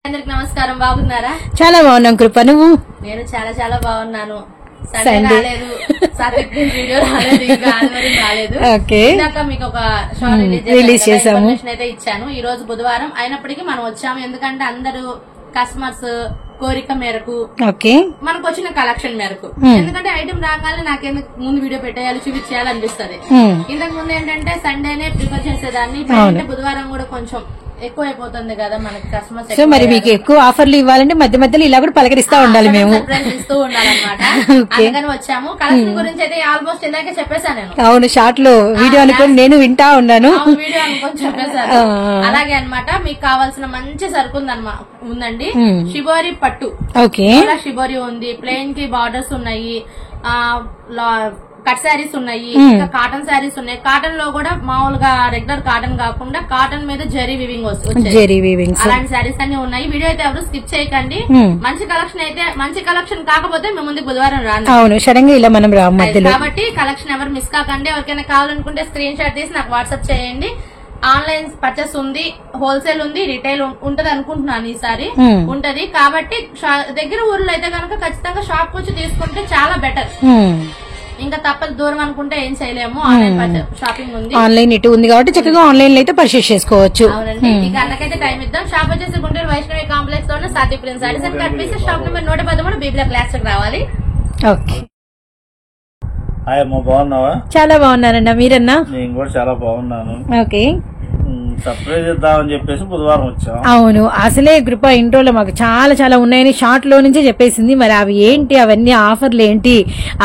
అందరికి నమస్కారం. బాగున్నారా? చాలా బాగున్నాం కృప. నువ్వు? నేను చాలా చాలా బాగున్నాను. సండే రాలేదు, వీడియో రాలేదు, ఇంకా ఆదివారం రాలేదు. ఇందాక మీకు ఒక షార్ట్ రిలీజ్ చేసాము అయితే ఇచ్చాను. ఈ రోజు బుధవారం అయినప్పటికీ మనం వచ్చాము. ఎందుకంటే అందరూ కస్టమర్స్ కోరిక మేరకు మనకు వచ్చిన కలెక్షన్ మేరకు. ఎందుకంటే ఐటమ్ రాగానే నాకెందుకు ముందు వీడియో పెట్టేయాలి, చూపించేయాలి అనిపిస్తుంది. ఇంతకు ముందు ఏంటంటే సండేనే ప్రిఫర్ చేసేదాన్ని. బుధవారం కూడా కొంచెం ఎక్కువ అయిపోతుంది కదా మనకి కస్టమర్స్. సో మరి మీకు ఎక్కువ ఆఫర్లు ఇవ్వాలంటే మధ్య మధ్యలో ఇలా కూడా పలకరిస్తా ఉండాలి, మేము ఇస్తూ ఉండాలన్నమాట. అందుకని వచ్చాము. కలెక్షన్ గురించి అయితే ఆల్మోస్ట్ ఇందాకే చెప్పేశాను నేను. అవును, షార్ట్ లో వీడియో అనుకుని నేను వింటా ఉన్నాను. వీడియో అనుకుని చెప్పేశాను. అలాగే అన్నమాట. మీకు కావాల్సిన మంచి సరుకు ఉందండి. షిబోరి పట్టు, షిబోరి ఉంది. ప్లెయిన్ కి బార్డర్స్ ఉన్నాయి, కట్ శారీస్ ఉన్నాయి, ఇంకా కాటన్ శారీస్ ఉన్నాయి. కాటన్ లో కూడా మామూలుగా రెగ్యులర్ కాటన్ కాకుండా కాటన్ మీద జరీ వివింగ్ వస్తుంది. అలాంటి శారీస్ అన్ని ఉన్నాయి. వీడియో అయితే ఎవరు స్కిప్ చేయకండి. మంచి కలెక్షన్ అయితే, మంచి కలెక్షన్ కాకపోతే మేము ముందుకు బుధవారం రాను. అవును, సడన్ గా ఇలా మనం కాబట్టి కలెక్షన్ ఎవరు మిస్ కాకండి. ఎవరికైనా కావాలనుకుంటే స్క్రీన్ షాట్ తీసి నాకు వాట్సాప్ చేయండి. ఆన్లైన్ పర్చేస్ ఉంది, హోల్సేల్ ఉంది, రిటైల్ ఉంటది అనుకుంటున్నాను. ఈసారి ఉంటది కాబట్టి దగ్గర ఊర్లో అయితే కనుక ఖచ్చితంగా షాప్ వచ్చి తీసుకుంటే చాలా బెటర్. ఇంకా తప్పదు, దూరం అనుకుంటే ఏం చేయలేము. ఆన్లైన్ షాపింగ్ ఉంది, ఆన్లైన్ ఇటు ఉంది కాబట్టి చక్కగా ఆన్లైన్ లో అయితే పర్చేస్ చేసుకోవచ్చు. అవునండి. ఇక అన్నకైతే టైం ఇద్దాం. షాప్ వచ్చేసి గుంటూరు వైష్ణవి కాంప్లెక్స్ లో ఉన్న Sathi prince sarees and cut pieces, shop number 113 బీబీల క్లాస్ రావాలి. ఓకే. హాయ్ అమ్మ, బాగున్నావా? చాలా బాగున్నానన్నా, మీరన్నా? నేను కూడా చాలా బాగున్నాను. ఓకే. సర్ప్రైజ్ ఇద్దామని చెప్పేసి బుధవారం వచ్చాం. అవును, అసలే కృప ఇంట్రోలో మాకు చాలా చాలా ఉన్నాయని షార్ట్ లో నుంచే చెప్పేసింది. మరి అవి ఏంటి, అవన్నీ ఆఫర్లు ఏంటి,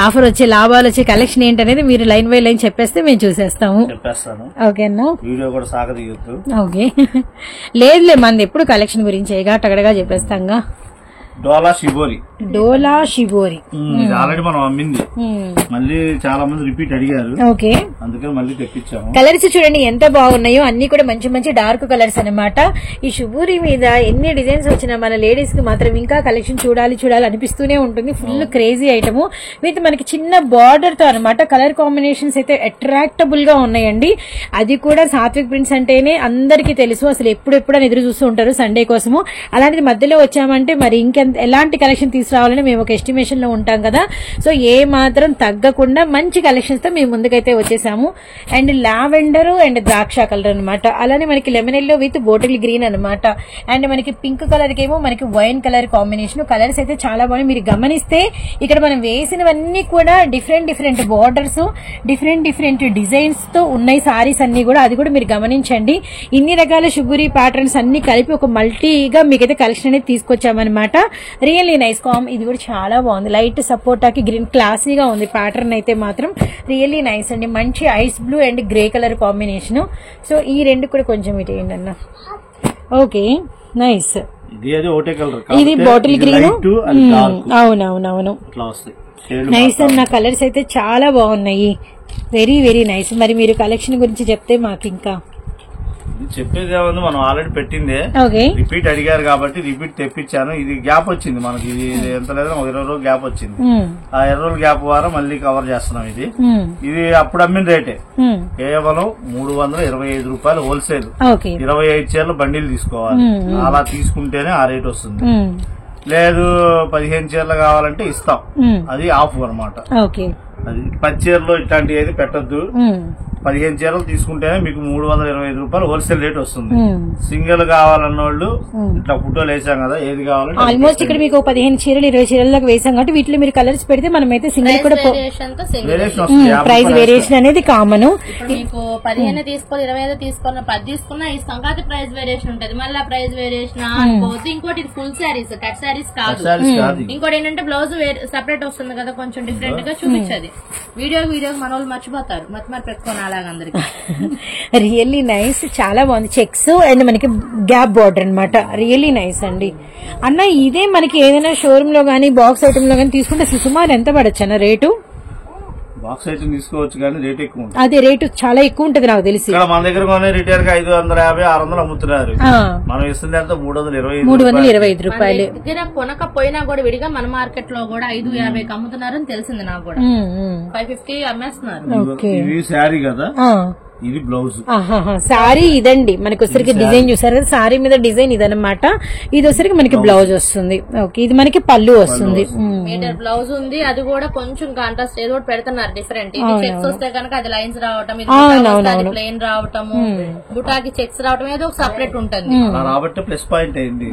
ఆఫర్ వచ్చే లాభాలు వచ్చే కలెక్షన్ ఏంటి అనేది మీరు లైన్ బై లైన్ చెప్పేస్తే మేము చూసేస్తాము. చెప్పేస్తాను. ఓకేనా? వీడియో కూడా సాగదీయొద్దు. ఓకే. లేదులే, మనది ఎప్పుడు కలెక్షన్ గురించి టగడగా చెప్పేస్తాంగా. డోలా షిబోరి ఆల్రెడీ మనం అమ్మింది. మళ్ళీ చాలా మంది రిపీట్ అడిగారు. ఓకే, అందుకని మళ్ళీ తెప్పించాము. కలర్స్ చూడండి ఎంత బాగున్నాయో, అన్ని కూడా మంచి మంచి డార్క్ కలర్స్ అన్నమాట. ఈ షిబోరి మీద ఎన్ని డిజైన్స్ వచ్చినా మన లేడీస్ కి మాత్రం ఇంకా కలెక్షన్ చూడాలి అనిపిస్తూనే ఉంటుంది. ఫుల్ క్రేజీ ఐటమ్ విత్ మనకి చిన్న బార్డర్ తో అనమాట. కలర్ కాంబినేషన్స్ అయితే అట్రాక్టబుల్ గా ఉన్నాయండి. అది కూడా సాత్విక్ ప్రింట్స్ అంటేనే అందరికీ తెలుసు. అసలు ఎప్పుడెప్పుడని ఎదురు చూస్తూ ఉంటారు సండే కోసము. అలాంటిది మధ్యలో వచ్చామంటే మరి ఎలాంటి కలెక్షన్ తీసుకురావాలని మేము ఒక ఎస్టిమేషన్ లో ఉంటాం కదా. సో ఏ మాత్రం తగ్గకుండా మంచి కలెక్షన్స్ తో మేము ముందుకైతే వచ్చేసాము. అండ్ లావెండర్ అండ్ ద్రాక్ష కలర్ అనమాట. అలానే మనకి lemon yellow with bottle green అనమాట. అండ్ మనకి పింక్ కలర్ కేమో మనకి వైన్ కలర్ కాంబినేషన్. కలర్స్ అయితే చాలా బాగున్నాయి. మీరు గమనిస్తే ఇక్కడ మనం వేసినవన్నీ కూడా డిఫరెంట్ బార్డర్స్, డిఫరెంట్ డిజైన్స్ తో ఉన్నాయి సారీస్ అన్ని కూడా. అది కూడా మీరు గమనించండి. ఇన్ని రకాల షుగరీ ప్యాటర్న్స్ అన్ని కలిపి ఒక మల్టీగా మీకైతే కలెక్షన్ అనేది తీసుకొచ్చామన్నమాట. రియల్లీ నైస్ ఇది కూడా చాలా బాగుంది. లైట్ సపోర్టాకి గ్రీన్ క్లాసీగా ఉంది ప్యాటర్న్ అయితే మాత్రం. రియల్లీ నైస్ అండి. మంచి ice blue and grey colour combination. So ఈ రెండు కూడా కొంచెం ఇటు ఏంటన్న. Okay, nice. ఇది బాటిల్ గ్రీన్. అవునవును, నైస్ అన్న. కలర్స్ అయితే చాలా బాగున్నాయి. Very very nice. మరి మీరు కలెక్షన్ గురించి చెప్తే మాకు ఇంకా చెప్పేది ఏముంది, మనం ఆల్రెడీ పెట్టిందే. రిపీట్ అడిగారు కాబట్టి రిపీట్ తెప్పించాను. ఇది గ్యాప్ వచ్చింది మనకి. ఇది ఎంత లేదా 20 రోజులు గ్యాప్ వచ్చింది. ఆ 20 రోజుల గ్యాప్ ద్వారా మళ్ళీ కవర్ చేస్తున్నాం. ఇది అప్పుడు అమ్మిన రేటే కేవలం 325 రూపాయలు హోల్సేల్. 25 చీరలు బండిల్ తీసుకోవాలి. అలా తీసుకుంటేనే ఆ రేట్ వస్తుంది. లేదు 15 చీరలు కావాలంటే ఇస్తాం. అది ఆఫ్ అనమాట. అది 10 చీరలు ఇట్లాంటివి ఏది పెట్టద్దు. 15 చీరలు తీసుకుంటేనే మీకు 325 రూపాయలు హోల్సేల్ రేట్ వస్తుంది. సింగిల్ కావాలన్న వాళ్ళు ఇట్లా ఫోటోలు వేసాం కదా, ఏది కావాలంటే ఆల్మోస్ట్ ఇక్కడ మీకు 15 చీరలు 20 చీరలకు వేసాం కాబట్టి వీటిలో మీరు కలర్స్ పెడితే మనమైతే సింగిల్ కూడా ప్రైస్ వేరియేషన్ అనేది కామన్. మీకు 15 తీసుకోవాలి, 25 తీసుకోవాలి, 10 తీసుకున్నా ఇస్తాం. కాబట్టి ప్రైస్ వేరియేషన్ ఉంటది. మళ్ళీ ప్రైస్ వేరియేషన్ అనుకోవద్దు. ఇంకోటి ఫుల్ శారీస్, కట్ శారీస్ కాదు. ఇంకోటి ఏంటంటే బ్లౌజ్ సెపరేట్ వస్తుంది కదా, కొంచెం డిఫరెంట్ గా చూపించదు. వీడియో మన వాళ్ళు మర్చిపోతారు, మర్చిపోయి పెట్టుకోవాలి. రియల్లీ నైస్, చాలా బాగుంది. చెక్స్ అండ్ మనకి గ్యాప్ బార్డర్ అనమాట. రియల్లీ నైస్ అండి. అన్న ఇదే మనకి ఏదైనా షోరూమ్ లో గానీ బాక్స్ ఐటమ్ లో గానీ తీసుకుంటే సుమారు ఎంత పడచ్చు అన్న రేటు? బాక్స్ ఐటమ్ తీసుకోవచ్చు కానీ రేట్ ఎక్కువ ఉంటుంది. అదే రేటు చాలా ఎక్కువ ఉంటది నాకు తెలిసి. మన దగ్గర కొనే రిటైల్ గా 550, 600 అమ్ముతున్నారు. మనం ఇస్తుంది ఎంత 325 రూపాయలు. దగ్గర కొనకపోయినా కూడా విడిగా మన మార్కెట్ లో కూడా 550 అమ్ముతున్నారు అని తెలిసింది నాకు కూడా. 550 అమ్మేస్తున్నారు. ఇది శారీ కదా, ఇది బ్లౌజ్. సారీ ఇదండి మనకి వచ్చరికి డిజైన్ చూసారు కదా, సారీ మీద డిజైన్ ఇదనమాట. ఇది వచ్చరికి మనకి బ్లౌజ్ వస్తుంది. ఓకే, ఇది మనకి పళ్ళు వస్తుంది. మీటర్ బ్లౌజ్ ఉంది, అది కూడా కొంచెం కాంట్రాస్ట్ ఏదో పెడుతున్నారు డిఫరెంట్. చెక్స్ వస్తే కనుక అది లైన్స్ రావటం, ప్లెయిన్ రావటము, బుటాకి చెక్స్ రావటం ఏదో ఒక సపరేట్ ఉంటుంది కాబట్టి ప్లస్ పాయింట్ అయింది.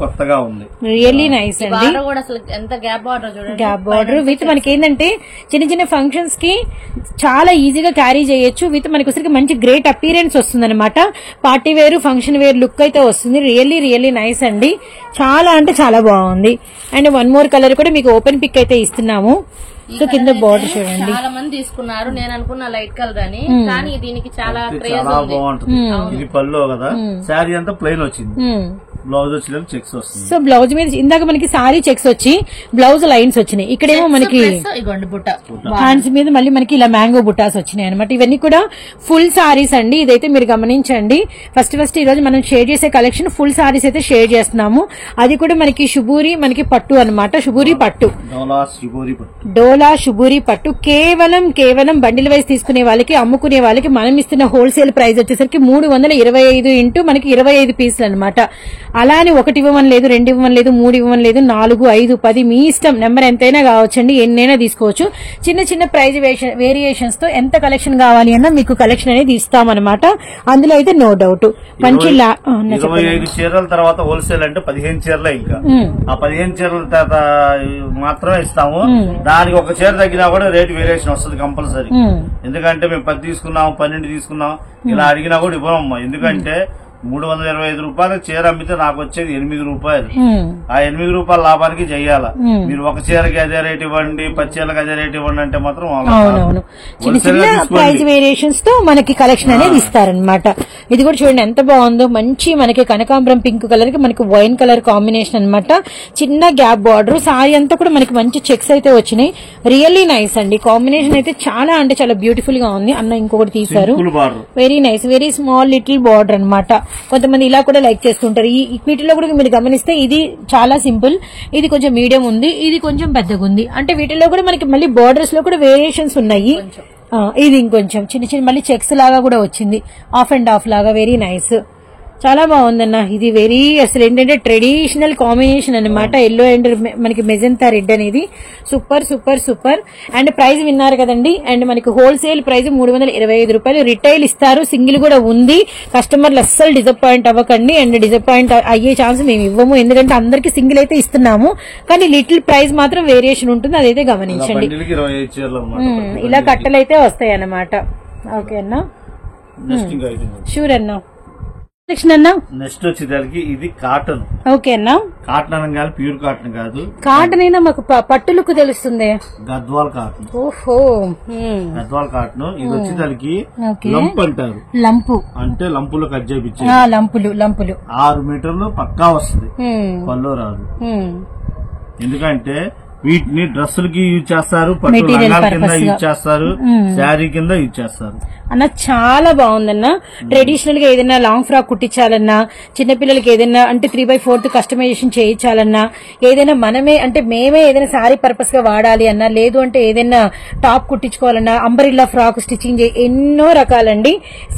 కొత్తగా ఉంది, రియల్లీ నైస్ అండి. కూడా అసలు ఎంత గ్యాప్ బార్డర్ చూడండి, గ్యాప్ బార్డర్ విత్ మనకి ఏంటంటే చిన్న చిన్న ఫంక్షన్స్ కి చాలా ఈజీగా క్యారీ చేయొచ్చు. విత్ మనకి వచ్చరికి మంచి గ్రేట్ అపీరెన్స్ వస్తుంది అనమాట. Party wear function wear look అయితే వస్తుంది. రియల్లీ రియల్లీ నైస్ అండి, చాలా అంటే చాలా బాగుంది. అండ్ వన్ మోర్ కలర్ కూడా మీకు ఓపెన్ పిక్ అయితే ఇస్తున్నాము. సో కింద బార్డర్ చూడండి, చాలా మంది తీసుకున్నారు. నేను అనుకున్న లైట్ కలర్ అని, కానీ దీనికి చాలా బాగుంటుంది. ఇది పళ్ళు కదా, శారీ అంతా ప్లెయిన్ వచ్చింది, బ్లౌజ్ వచ్చి చెక్స్ వస్తుంది. సో బ్లౌజ్ మీద ఇందాక మనకి సారీ చెక్స్ వచ్చి బ్లౌజ్ లైన్స్ వచ్చినాయి. ఇక్కడేమో మనకి హ్యాండ్స్ మీద మళ్ళీ మనకి ఇలా మ్యాంగో బుట్టాస్ వచ్చినాయి అనమాట. ఇవన్నీ కూడా ఫుల్ సారీస్ అండి, ఇదైతే మీరు గమనించండి. ఫస్ట్ ఈ రోజు మనం షేర్ చేసే కలెక్షన్ ఫుల్ సారీస్ అయితే షేర్ చేస్తున్నాము. అది కూడా మనకి శుభూరి మనకి పట్టు అనమాట. శుభూరి పట్టు, డోలా శుభూరి పట్టు. కేవలం బండిల్ వైజ్ తీసుకునే వాళ్ళకి, అమ్ముకునే వాళ్ళకి మనం ఇస్తున్న హోల్సేల్ ప్రైస్ వచ్చేసరికి 325 ఇంటూ మనకి 25 పీసులు అనమాట. అలా అని 1 ఇవ్వమని లేదు, 2 ఇవ్వమని లేదు, 3 ఇవ్వమని లేదు, 4, 5, 10 మీ ఇష్టం. నెంబర్ ఎంతైనా కావచ్చండి, ఎన్నైనా తీసుకోవచ్చు. చిన్న ప్రైజ్ వేరియేషన్స్ తో ఎంత కలెక్షన్ కావాలి అన్నా మీకు కలెక్షన్ అనేది ఇస్తామన్నమాట. అందులో అయితే నో డౌట్. మంచి 25 చీరల తర్వాత హోల్సేల్ అంటే 15 చీరలే. ఇంకా ఆ 15 చీరల తర్వాత మాత్రమే ఇస్తాము. దానికి ఒక చీర తగ్గినా కూడా రేట్ వేరియేషన్ వస్తుంది కంపల్సరీ. ఎందుకంటే మేము 10 తీసుకున్నాం, 12 తీసుకున్నాం ఇలా అడిగినా కూడా ఇవ్వమమ్మా. ఎందుకంటే 325 రూపాయలు చీర అమ్మితే నాకు వచ్చేది 8 రూపాయలు. ఆ 8 రూపాయల లాభానికి చెయ్యాలా. మీరు ఒక చీరకి అదే రేట్ ఇవ్వండి, 10 చీరలకు అదే రేట్ ఇవ్వండి అంటే మాత్రం చిన్న ప్రైస్ వేరియేషన్స్ తో మనకి కలెక్షన్ అనేది ఇస్తారనమాట. ఇది కూడా చూడండి ఎంత బాగుందో, మంచి మనకి కనకాంబరం పింక్ కలర్ కి మనకి వైన్ కలర్ కాంబినేషన్ అనమాట. చిన్న గ్యాప్ బార్డర్, సారీ అంతా కూడా మనకి మంచి చెక్స్ అయితే వచ్చినాయి. రియల్లీ నైస్ అండి, కాంబినేషన్ అయితే చాలా అంటే చాలా బ్యూటిఫుల్ గా ఉంది. అన్న ఇంకొకటి తీశారు, very nice, very small little border అనమాట. కొంతమంది ఇలా కూడా లైక్ చేస్తుంటారు. ఈ వీటిలో కూడా మీరు గమనిస్తే ఇది చాలా సింపుల్, ఇది కొంచెం మీడియం ఉంది, ఇది కొంచెం పెద్దగా ఉంది. అంటే వీటిలో కూడా మనకి మళ్ళీ బార్డర్స్ లో కూడా వేరియేషన్స్ ఉన్నాయి. ఇది ఇంకొంచెం చిన్న మళ్ళీ చెక్స్ లాగా కూడా వచ్చింది, ఆఫ్ అండ్ ఆఫ్ లాగా. వెరీ నైస్, చాలా బాగుందన్న. ఇది వెరీ అసలు ఏంటంటే ట్రెడిషనల్ కాంబినేషన్ అనమాట. ఎల్లో అండ్ మనకి మెజంతా రెడ్ అనేది సూపర్. అండ్ ప్రైస్ విన్నారు కదండి. అండ్ మనకి హోల్సేల్ ప్రైస్ 325 రూపాయలు, రిటైల్ ఇస్తారు, సింగిల్ కూడా ఉంది. కస్టమర్లు అస్సలు డిసప్పాయింట్ అవ్వకండి. అండ్ డిసప్పాయింట్ అయ్యే ఛాన్స్ మేము ఇవ్వము, ఎందుకంటే అందరికి సింగిల్ అయితే ఇస్తున్నాము. కానీ లిటిల్ ప్రైస్ మాత్రం వేరియేషన్ ఉంటుంది, అదైతే గమనించండి. ఇలా కట్టలు అయితే వస్తాయి అన్నమాట. ఓకే అన్న, షూర్ అన్నా. నెక్స్ట్ వచ్చేసరికి ఇది కాటన్. ఓకే అన్న, కాటన్ అని కాదు, ప్యూర్ కాటన్ కాదు, కాటన్ అయినా మాకు పట్టులకు తెలుస్తుంది. గద్వాల్ కాటన్. ఓహో, గద్వాల్ కాటన్. ఇది వచ్చేసరికి లంప్ అంటారు. లంపు అంటే లంపులు కట్ చేయించే లంపులు 6 మీటర్లు పక్కా వస్తుంది, పళ్ళు రాదు. ఎందుకంటే వీటిని డ్రెస్సులకి యూజ్ చేస్తారు, పట్టు రంగాల కింద యూజ్ చేస్తారు, శారీ కింద యూజ్ చేస్తారు. అన్న చాలా బాగుందన్న. ట్రెడిషనల్ గా ఏదైనా లాంగ్ ఫ్రాక్ కుట్టించాలన్నా, చిన్నపిల్లలకి ఏదైనా అంటే 3/4 కస్టమైజేషన్ చేయించాలన్నా, ఏదైనా మేమే ఏదైనా శారీ పర్పస్ గా వాడాలి అన్నా, లేదు అంటే ఏదైనా టాప్ కుట్టించుకోవాలన్నా, అంబరిల్లా ఫ్రాక్ స్టిచ్చింగ్ ఎన్నో రకాలండి.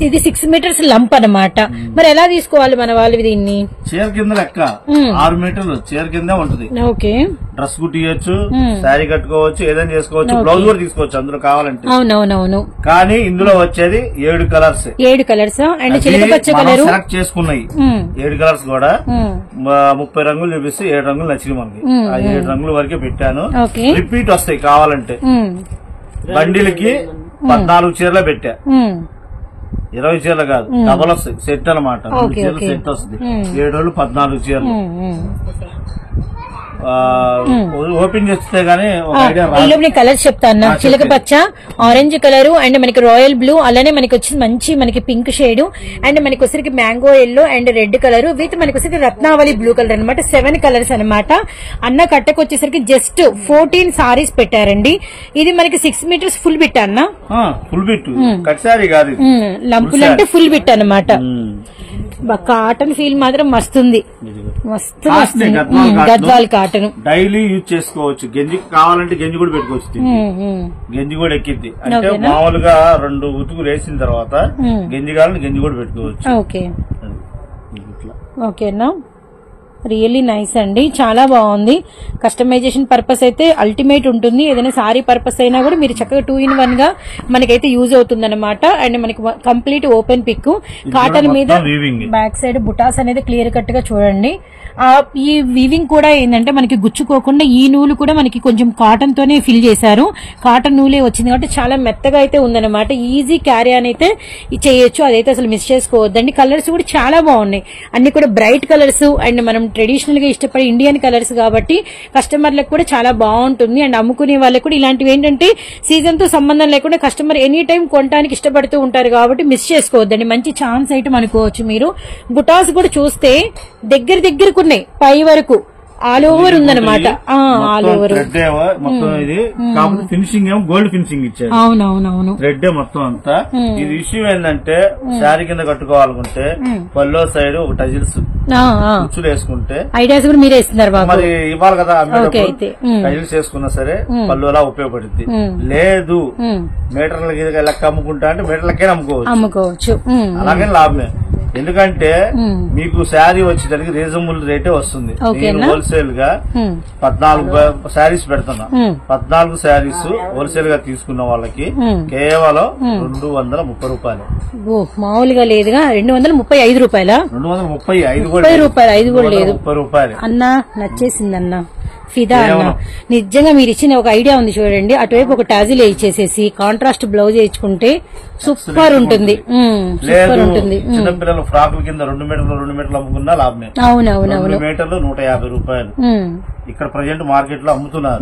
ఇది 6 మీటర్స్ లంప్ అన్నమాట. మరి ఎలా తీసుకోవాలి మన వాళ్ళు దీన్ని? చీర కింద లెక్క 6 మీటర్లు చీర కింద ఉంటుంది. ఓకే, డ్రెస్ కుట్టియచ్చు, శారీ కట్టుకోవచ్చు, ఏదైనా చేసుకోవచ్చు, బ్లౌజ్ కూడా తీసుకోవచ్చు అందులో కావాలంటే. అవునవునవును. కానీ ఇందులో వచ్చేది 7 కలర్స్. 7 కలర్స్ అండ్ చిలక పచ్చ కలర్ సెలెక్ట్ చేసుకున్నాయి. 7 కలర్స్ కూడా 30 రంగులు చూపిస్తే 7 రంగులు నచ్చింది మనకి. ఆ 7 రంగుల వరకే పెట్టాను. రిపీట్ వస్తాయి కావాలంటే. బండిలకి 14 చీరలు పెట్టా, 20 చీరలు కాదు, డబల్ వస్తాయి, సెట్ అనమాట. 2 చీరలు సెట్ వస్తుంది. 7 రోజులు 14 చీరలు. ఓపెన్ చేస్తే గానీ కలర్స్ చెప్తాను. చిలక పచ్చ, ఆరెంజ్ కలర్ అండ్ మనకి రాయల్ బ్లూ, అలానే మనకి వచ్చి మంచి మనకి పింక్ షేడ్ అండ్ మనకి వచ్చరికి mango yellow and red colour with మనకి వచ్చరికి రత్నావళి బ్లూ కలర్ అనమాట. 7 కలర్స్ అనమాట. అన్న కట్టకు వచ్చేసరికి జస్ట్ 14 సారీస్ పెట్టారండి. ఇది మనకి 6 మీటర్స్ ఫుల్ బిట్ అన్న. ఫుల్ బిట్ కట్ సారీ కాదు, లంపులు అంటే ఫుల్ బిట్ అనమాట. కాటన్ ఫీల్ మాత్రం మస్తుంది, మస్తు మస్తుంది. గద్వాల్ కాటన్ డైలీ యూజ్ చేసుకోవచ్చు. గంజి కావాలంటే గంజి కూడా పెట్టుకోవచ్చు. గంజి కూడా ఎక్కిద్ది. అంటే మామూలుగా 2 ఉతుకులు వేసిన తర్వాత గంజి కావాలంటే గంజి కూడా పెట్టుకోవచ్చు. ఓకే ఓకేనా, రియల్లీ నైస్ అండి, చాలా బాగుంది. కస్టమైజేషన్ పర్పస్ అయితే అల్టిమేట్ ఉంటుంది. ఏదైనా సారీ పర్పస్ అయినా కూడా మీరు చక్కగా 2-in-1 గా మనకైతే యూజ్ అవుతుంది అనమాట. అండ్ మనకి కంప్లీట్ ఓపెన్ పిక్, కాటన్ మీద బ్యాక్ సైడ్ బుటాస్ అనేది క్లియర్ కట్ గా చూడండి. ఈ వీవింగ్ కూడా ఏంటంటే మనకి గుచ్చుకోకుండా ఈ నూలు కూడా మనకి కొంచెం కాటన్ తోనే ఫిల్ చేశారు. కాటన్ నూలే వచ్చింది కాబట్టి చాలా మెత్తగా అయితే ఉందన్నమాట. ఈజీ క్యారీ అని అయితే చేయొచ్చు, అదైతే అసలు మిస్ చేసుకోవద్దండి. కలర్స్ కూడా చాలా బాగున్నాయి, అన్ని కూడా బ్రైట్ కలర్స్. అండ్ మనం ట్రెడిషనల్ గా ఇష్టపడే ఇండియన్ కలర్స్ కాబట్టి కస్టమర్లకు కూడా చాలా బాగుంటుంది. అండ్ అమ్ముకునే వాళ్ళకి కూడా ఇలాంటివి ఏంటంటే సీజన్ తో సంబంధం లేకుండా కస్టమర్ ఎనీ టైం కొనడానికి ఇష్టపడుతూ ఉంటారు కాబట్టి మిస్ చేసుకోవద్దండి. మంచి ఛాన్స్ ఐటమ్ అనుకోవచ్చు మీరు. బుటాస్ కూడా చూస్తే దగ్గరకు ఉన్నాయి, పై వరకు ఆల్ ఓవర్ ఉందన్నమాట. ఆల్ ఓవర్ మొత్తం ఇది కాకపోతే ఫినిషింగ్ ఏమో గోల్డ్ ఫినిషింగ్ ఇచ్చారు. అవునవునవును, థ్రెడ్ మొత్తం అంతా. ఇది ఇష్యూ ఏంటంటే శారీ కింద కట్టుకోవాలనుకుంటే పల్లో సైడ్ ఒక టజిల్స్ కుచ్చులు వేసుకుంటే ఐడియాస్ కూడా మీరే ఇస్తున్నారు బాబు, మరి ఇవ్వాలి కదా. టజిల్స్ వేసుకున్నా సరే పల్లులా ఉపయోగపడుద్ది. లేదు మీటర్లకి లెక్క అమ్ముకుంటా అంటే మీటర్లకే అమ్ముకోవచ్చు, అలాగే లాభమే. ఎందుకంటే మీకు శారీ వచ్చేసరికి రీజనబుల్ రేటే వస్తుంది. హోల్సేల్ గా 14 శారీస్ పెడుతున్నా. 14 శారీస్ హోల్సేల్ గా తీసుకున్న వాళ్ళకి కేవలం 230 రూపాయలు. మామూలుగా లేదుగా, 235 రూపాయల 235 రూపాయలు, 5 కూడా లేదు. 30 రూపాయలు అన్నా, నచ్చేసిందన్నా, ఫిదా అన్న. నిజంగా మీరు ఇచ్చిన ఒక ఐడియా ఉంది చూడండి, అటువైపు ఒక టాజిల్ వేయించేసేసి కాంట్రాస్ట్ బ్లౌజ్ వేయించుకుంటే సూపర్ ఉంటుంది. సూపర్ ఉంటుంది. చిన్నపిల్లల ఫ్రాకుల కింద 2 మీటర్లు అమ్ముకున్నా లాభమే. అవునవునవును, 2 మీటర్లు 150 రూపాయలు ఇక్కడ ప్రజెంట్ మార్కెట్ లో అమ్ముతున్నారు.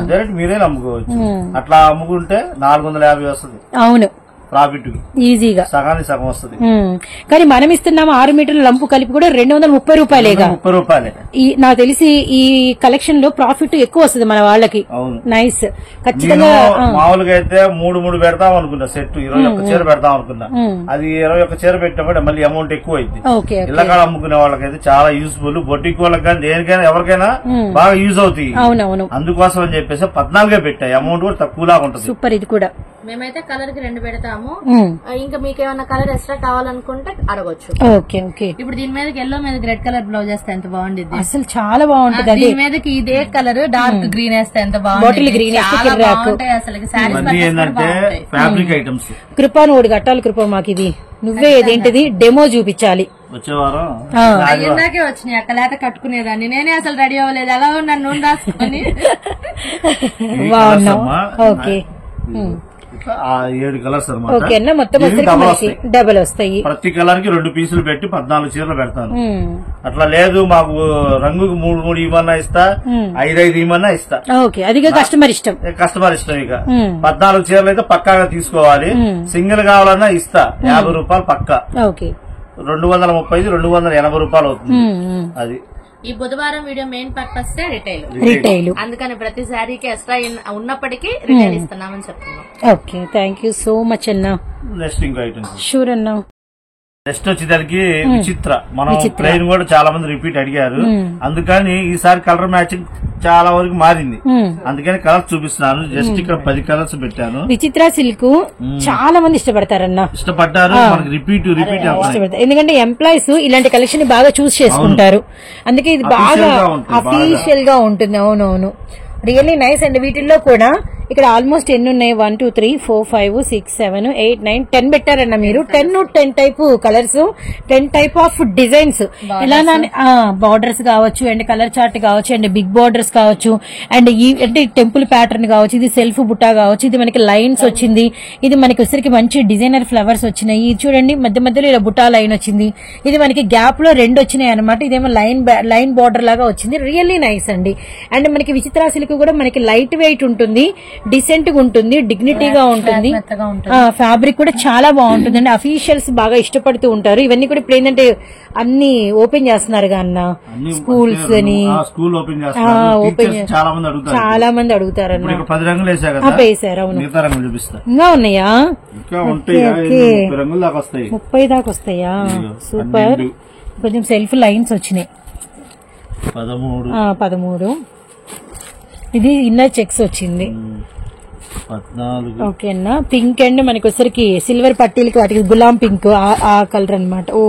అదే మీరే అమ్ముకోవచ్చు. అట్లా అమ్ముకుంటే 450 వస్తుంది. అవును, ప్రాఫిట్ ఈజీగా సగానికి సగం వస్తుంది. కానీ మనం ఇస్తున్నాము 6 మీటర్ల లంపు కలిపి కూడా 230 రూపాయలేగా. 30 రూపాయలే. నాకు తెలిసి ఈ కలెక్షన్ లో ప్రాఫిట్ ఎక్కువ వస్తుంది మన వాళ్ళకి. నైస్. ఖచ్చితంగా మామూలుగా అయితే 3 పెడతాం అనుకున్నా, సెట్ 21 చీర పెడతాం అనుకున్నా. అది 21 చీర పెట్టినప్పుడు మళ్ళీ అమౌంట్ ఎక్కువ అయింది. ఇళ్ళకాడ అమ్ముకునే వాళ్ళకైతే చాలా యూస్ఫుల్. బొట్టికి వాళ్ళకి కానీ దేనికైనా ఎవరికైనా బాగా యూజ్ అవుతాయి. అవునవును, అందుకోసం అని చెప్పేసి 14 పెట్టాయి. అమౌంట్ కూడా తక్కువలాగా ఉంటుంది. సూపర్. ఇది కూడా మేమైతే కలర్ కి 2 పెడతాము. ఇంకా మీకు ఏమైనా కలర్ ఎక్స్ట్రా కావాలనుకుంటే అడగొచ్చు. Okay okay. ఇప్పుడు దీని మీద ఎల్లో మీద రెడ్ కలర్ బ్లౌజ్ వేస్తే ఎంత బాగుంటుంది, అసలు చాలా బాగుంటుంది. దీని మీదకి ఇదే కలర్ డార్క్ గ్రీన్ వేస్తే ఎంత బాటిల్ గ్రీన్ బాగుంటాయి. అసలు ఏంటంటే ఫ్యాబ్రిక్ ఐటమ్స్. కృప నువ్వు కట్టాలి. కృప మాకు ఇది నువ్వే ఏదేంటిది డెమో చూపించాలి. వచ్చేవారం అయ్యిందాకే వచ్చినాయి, అక్క లేక కట్టుకునేదాన్ని. నేనే అసలు రెడీ అవ్వలేదు, ఎలా ఉన్నాను నూనె రాసుకొని. ఓకే, 7 కలర్స్ అన్నమాట. మొత్తం డబల్ వస్తాయి. ప్రతి కలర్ కి 2 పీసులు పెట్టి 14 చీరలు పెడతాను. అట్లా లేదు మాకు రంగుకు 3 ఇవ్వన్నా ఇస్తా, 5 ఇవ్వన్నా ఇస్తా. ఓకే, అది కస్టమర్ ఇష్టం. కస్టమర్ ఇష్టం. ఇక 14 చీరలు అయితే పక్కాగా తీసుకోవాలి. సింగిల్ కావాలన్నా ఇస్తా, 50 రూపాయలు పక్కా. ఓకే, 235 280 రూపాయలు అవుతుంది. అది ఈ బుధవారం వీడియో మెయిన్ పర్పస్ రిటైల్, అందుకని ప్రతి శారీకి ఎక్స్ట్రా ఉన్నప్పటికీ రిటైల్ ఇస్తున్నామని చెప్తున్నాం. Okay, thank you so much అన్న. నెక్స్ట్ ఇంకో ఐటమ్స్ షూర్ అన్న. నెక్స్ట్ వచ్చేసరికి విచిత్ర. మనం ప్లెయిన్ కూడా చాలా మంది రిపీట్ అడిగారు, అందుకని ఈసారి కలర్ మ్యాచింగ్ చాలా వరకు మారింది. అందుకని కలర్స్ చూపిస్తున్నాను. జస్ట్ ఇక్కడ 10 కలర్స్ పెట్టాను. విచిత్ర సిల్క్ చాలా మంది ఇష్టపడతారన్న, ఇష్టపడ్డారు. మనకి రిపీట్ ఎందుకంటే ఎంప్లాయీస్ ఇలాంటి కలెక్షన్ బాగా చూస్ చేసుకుంటారు. అందుకే ఇది బాగా అఫీషియల్ గా ఉంటుంది. అవునవును, రియల్లీ నైస్. అండ్ వీటిల్లో కూడా ఇక్కడ ఆల్మోస్ట్ ఎన్ని ఉన్నాయి, 1 2 3 4 5 6 7 8 9 10 పెట్టారన్న మీరు. 10 type colours, 10 type of designs. ఎలా బార్డర్స్ కావచ్చు, అండ్ కలర్ చార్ట్ కావచ్చు, అండ్ బిగ్ బార్డర్స్ కావచ్చు, అండ్ ఈ అంటే టెంపుల్ ప్యాటర్న్ కావచ్చు, ఇది సెల్ఫ్ బుట్టా కావచ్చు, ఇది మనకి లైన్స్ వచ్చింది, ఇది మనకి వచ్చరికి మంచి డిజైనర్ ఫ్లవర్స్ వచ్చినాయి. ఇది చూడండి మధ్య మధ్యలో ఇలా బుట్టా లైన్ వచ్చింది. ఇది మనకి గ్యాప్ లో 2 వచ్చినాయి అనమాట. ఇదేమో లైన్ బార్డర్ లాగా వచ్చింది. రియల్లీ నైస్ అండి. అండ్ మనకి విచిత్ర సిల్క్ కూడా మనకి లైట్ వెయిట్ ఉంటుంది. డిసెంట్ గా ఉంటుంది, డిగ్నిటీగా ఉంటుంది. ఫ్యాబ్రిక్ కూడా చాలా బాగుంటుంది అండి. అఫీషియల్స్ బాగా ఇష్టపడుతూ ఉంటారు. ఇవన్నీ కూడా ఇప్పుడు ఏంటంటే అన్ని ఓపెన్ చేస్తున్నారు అన్న, స్కూల్స్ అని ఓపెన్ చాలా మంది అడుగుతారు అన్న. 10 రంగులు వేసారు. అవును, ఇంకా ఉన్నాయా? 30 దాకా వస్తాయా? సూపర్. కొంచెం సెల్ఫ్ లైన్స్ వచ్చినాయి. 13. ఇది ఇన్నర్ చెక్స్ వచ్చింది. 14. ఓకే అన్న. పింక్ అండ్ మనకి వచ్చరికి సిల్వర్ పట్టీలకి వాటికి గులాం పింక్ ఆ కలర్ అన్నమాట. ఓ,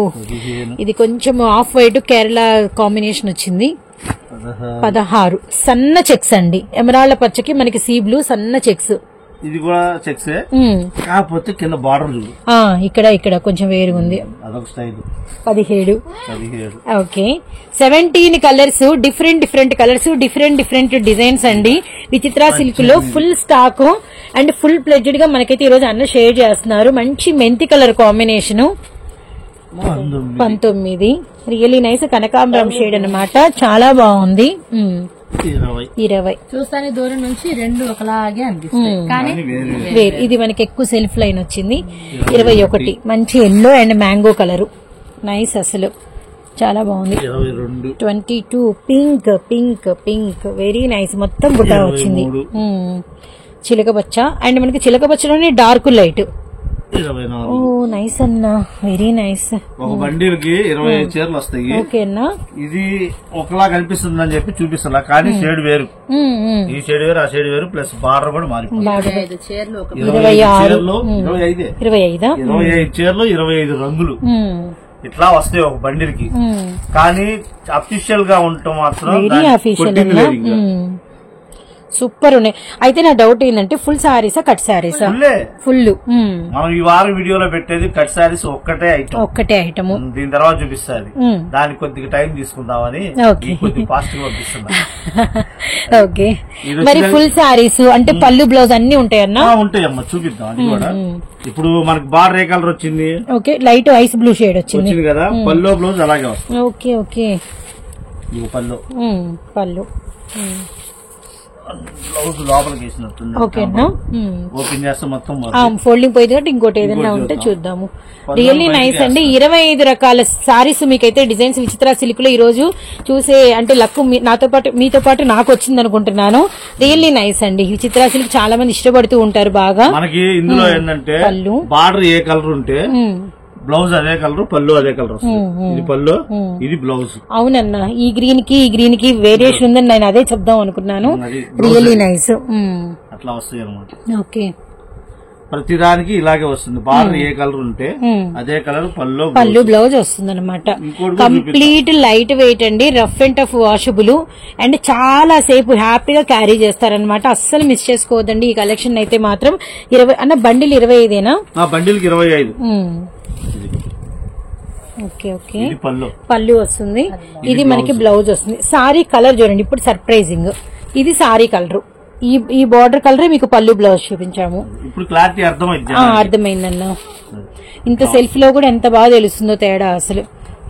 ఇది కొంచెం ఆఫ్ వైట్ కేరళ కాంబినేషన్ వచ్చింది. 16. సన్న చెక్స్ అండి. ఎమరాల్డ్ పచ్చకి మనకి సీ బ్లూ సన్న చెక్స్. ఇది కూడా చెక్స్ కాకపోతే కింద బార్డర్ చూడు, ఇక్కడ కొంచెం వేరుగా ఉంది. అదొక style. 17. Okay. 17 colours, different colours, different designs అండి. విచిత్ర సిల్క్ లో full stock and full pledged గా మనకైతే ఈ రోజు అన్న షేర్ చేస్తున్నారు. మంచి మెంతి కలర్ కాంబినేషన్. 19. రియలీ నైస్ కనకాంబరం షేడ్ అన్నమాట. చాలా బాగుంది. 20. చూస్తానే దూరం నుంచి 2 ఒకలాగే అనిపిస్తాయి కానీ వేరు. ఇది మనకి ఎక్కువ సెల్ఫ్ లైన్ వచ్చింది. 21. మంచి yellow and mango colour. Nice, అసలు చాలా బాగుంది. 22. Pink very nice. మొత్తం బుటా వచ్చింది. చిలకపచ్చ అండ్ మనకి చిలకపచ్చలోనే డార్క్ లైట్. 24. ఓ నైస్ అన్న, వెరీ నైస్. ఒక బండిల్ కి 25 చీరలు వస్తాయి. ఓకే అన్న. ఇది ఒకలా కనిపిస్తుంది అని చెప్పి చూపిస్తున్నా, కానీ షేడ్ వేరు. ఈ షేడ్ వేరు, ఆ షేడ్ వేరు, ప్లస్ బార్డర్ కూడా మారిపోయింది. 25 చీరలు 25 చీరలు 25 రంగులు ఇట్లా వస్తాయి ఒక బండిల్ కి. కానీ అఫీషియల్ గా ఉండటం మాత్రం సూపర్ ఉన్నాయి. అయితే నా డౌట్ ఏంటంటే ఫుల్ సారీసా కట్ సారీసా? ఫుల్. మనం ఈ వారం వీడియోలో పెట్టేది కట్ సారీస్ ఒక్కటే ఐటమ్. దీని తర్వాత చూపిస్తుంది. దానికి కొద్దిగా టైం తీసుకుందామని కొద్దిగా ఫాస్ట్ గా పంపిస్తున్నా. ఓకే. మరి ఫుల్ సారీస్ అంటే పళ్ళు బ్లౌజ్ అన్ని ఉంటాయన్నా? ఉంటాయమ్మా, చూపిద్దాం అది కూడా. ఇప్పుడు మనకి బార్డర్ ఏ కలర్ వచ్చింది? Okay, light ice blue shade వచ్చింది కదా. పళ్ళు బ్లౌజ్ అలాగే వస్తుంది. ఓకే. పళ్ళు బ్లౌజ్ లోపలికి వేసినట్టుంది. ఓకేనా? ఓపెన్ చేస్తే మొత్తం ఫోల్డింగ్ పోయింది కాబట్టి ఇంకోటి ఏదైనా ఉంటే చూద్దాము. రియల్లీ నైస్ అండి. 25 రకాల సారీస్ మీకైతే డిజైన్స్ విచిత్ర సిల్క్ లో ఈ రోజు చూసే అంటే లక్ మీతో పాటు నాకు వచ్చింది అనుకుంటున్నాను. రియల్లీ నైస్ అండి. విచిత్ర సిల్క్ చాలా మంది ఇష్టపడుతూ ఉంటారు బాగా. మనకి ఇందులో ఏంటంటే బార్డర్ ఏ కలర్ ఉంటే బ్లౌజ్ అదే కలర్, పళ్ళు అదే కలర్ వస్తుంది. ఇది పళ్ళు, ఇది బ్లౌజ్. అవునన్నా, ఈ గ్రీన్ కి వేరియేషన్ ఉందని నేను అదే చెప్దాం అనుకున్నాను. Really nice. అట్లా వస్తాయి అనమాట. ఓకే. ప్రతిదానికి ఇలాగే వస్తుంది. బార్డర్ ఏ కలర్ ఉంటే అదే కలర్ పళ్ళు బ్లౌజ్ వస్తుంది అనమాట. కంప్లీట్ లైట్ వెయిట్ అండి, rough and tough washable and చాలా సేపు హ్యాపీగా క్యారీ చేస్తారనమాట. అస్సలు మిస్ చేసుకోవద్దండి ఈ కలెక్షన్ అయితే మాత్రం. 20 అన్న బండిల్ 25 బండిల్ 25. ఓకే. పళ్ళు వస్తుంది. ఇది మనకి బ్లౌజ్ వస్తుంది. సారీ కలర్ చూడండి ఇప్పుడు సర్ప్రైజింగ్. ఇది సారీ కలర్, ఈ బార్డర్ కలర్ మీకు పళ్ళు బ్లౌజ్ చూపించాము. ఇప్పుడు క్లారిటీ అర్థమైందన్న. ఇంత సెల్ఫ్ లో కూడా ఎంత బాగా తెలుస్తుందో తేడా అసలు.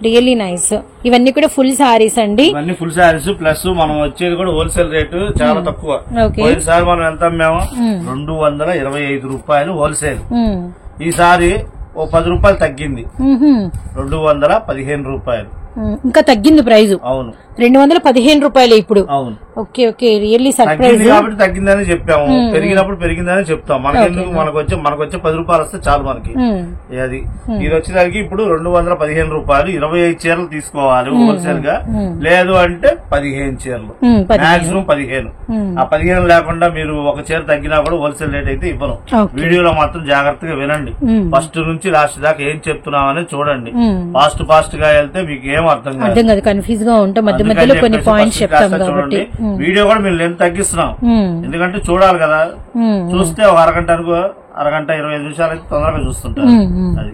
Really nice. ఇవన్నీ కూడా ఫుల్ సారీస్ అండి. ఇవన్నీ ఫుల్ సారీస్ ప్లస్ మనం వచ్చేది కూడా హోల్సేల్ రేటు చాలా తక్కువ. పోయినసారి మనం ఎంత అమ్మాము? 225 రూపాయలు హోల్సేల్. ఈసారి ఓ 10 రూపాయలు తగ్గింది, 215 రూపాయలు. ఇంకా తగ్గింది ప్రైజ్. అవును, 215 రూపాయలు ఇప్పుడు. అవును. ఓకే. Really surprise. కాబట్టి తగ్గిందని చెప్పాము, పెరిగినప్పుడు పెరిగిందని చెప్తాం. మనకెందుకు, మనకొచ్చే 10 రూపాయలు వస్తే చాలు మనకి. అది ఇది వచ్చేదానికి ఇప్పుడు 215 రూపాయలు. 25 చీరలు తీసుకోవాలి హోల్సేల్ గా, లేదు అంటే 15 చీరలు, మాక్సిమం 15. ఆ 15 లేకుండా మీరు ఒక చీర తగ్గినా కూడా హోల్సేల్ రేట్ అయితే ఇవ్వను. వీడియోలో మాత్రం జాగ్రత్తగా వినండి, ఫస్ట్ నుంచి లాస్ట్ దాకా ఏం చెప్తున్నామని చూడండి. ఫాస్ట్ గా వెళ్తే మీకు ఏం అర్థం కాదు, కన్ఫ్యూజ్ గా ఉంటాం. మధ్య మధ్యలో కొన్ని పాయింట్స్ చెప్తాం కాబట్టి వీడియో కూడా మీరు లెంత్ తగ్గిస్తున్నాం. ఎందుకంటే చూడాలి కదా, చూస్తే ఒక అరగంట 25 నిమిషాలు అయితే తొందరగా చూస్తుంటారు. అది